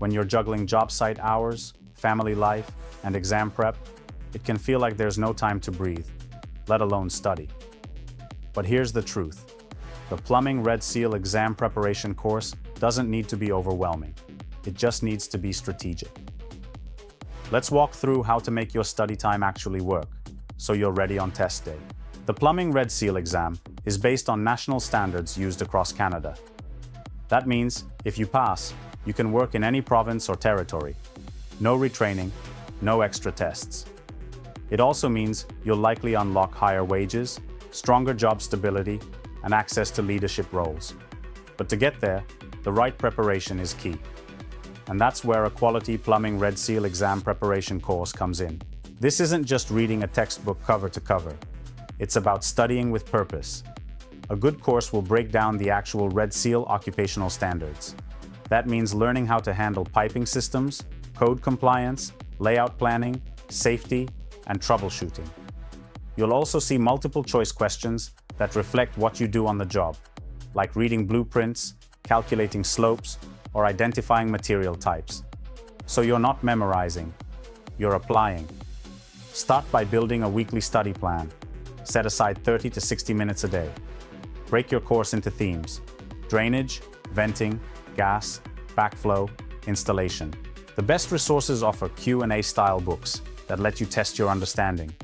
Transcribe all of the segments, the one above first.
When you're juggling job site hours, family life, and exam prep, it can feel like there's no time to breathe, let alone study. But here's the truth. The Plumbing Red Seal exam preparation course doesn't need to be overwhelming. It just needs to be strategic. Let's walk through how to make your study time actually work, so you're ready on test day. The Plumbing Red Seal exam is based on national standards used across Canada. That means, if you pass, you can work in any province or territory. No retraining, no extra tests. It also means you'll likely unlock higher wages, stronger job stability, and access to leadership roles. But to get there, the right preparation is key. And that's where a quality Plumbing Red Seal exam preparation course comes in. This isn't just reading a textbook cover to cover. It's about studying with purpose. A good course will break down the actual Red Seal occupational standards. That means learning how to handle piping systems, code compliance, layout planning, safety, and troubleshooting. You'll also see multiple choice questions that reflect what you do on the job, like reading blueprints, calculating slopes, or identifying material types. So you're not memorizing, you're applying. Start by building a weekly study plan. Set aside 30 to 60 minutes a day. Break your course into themes: drainage, venting, gas, backflow, installation. The best resources offer Q&A style books that let you test your understanding.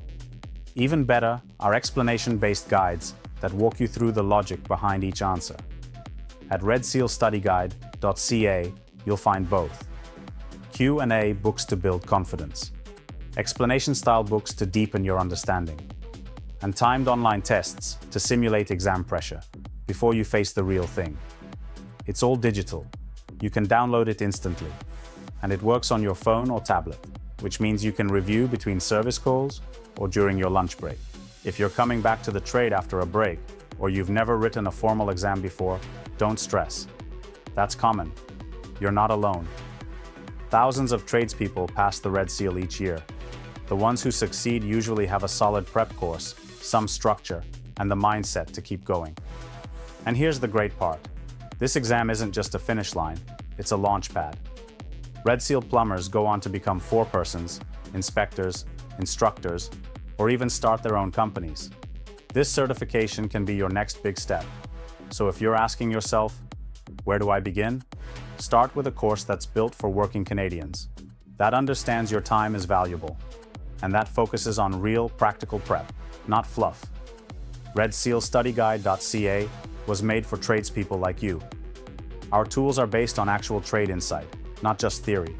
Even better are explanation-based guides that walk you through the logic behind each answer. At redsealstudyguide.ca, you'll find both Q&A books to build confidence, explanation-style books to deepen your understanding, and timed online tests to simulate exam pressure before you face the real thing. It's all digital. You can download it instantly, and it works on your phone or tablet, which means you can review between service calls or during your lunch break. If you're coming back to the trade after a break, or you've never written a formal exam before, don't stress. That's common. You're not alone. Thousands of tradespeople pass the Red Seal each year. The ones who succeed usually have a solid prep course, some structure, and the mindset to keep going. And here's the great part. This exam isn't just a finish line, it's a launch pad. Red Seal plumbers go on to become forepersons, inspectors, instructors, or even start their own companies. This certification can be your next big step. So if you're asking yourself, where do I begin? Start with a course that's built for working Canadians, that understands your time is valuable, and that focuses on real, practical prep, not fluff. redsealstudyguide.ca was made for tradespeople like you. Our tools are based on actual trade insight, not just theory,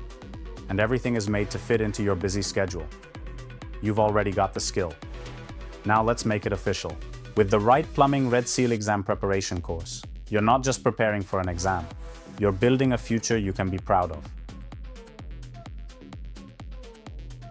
and everything is made to fit into your busy schedule. You've already got the skill. Now let's make it official. With the right Plumbing Red Seal exam preparation course, you're not just preparing for an exam, you're building a future you can be proud of.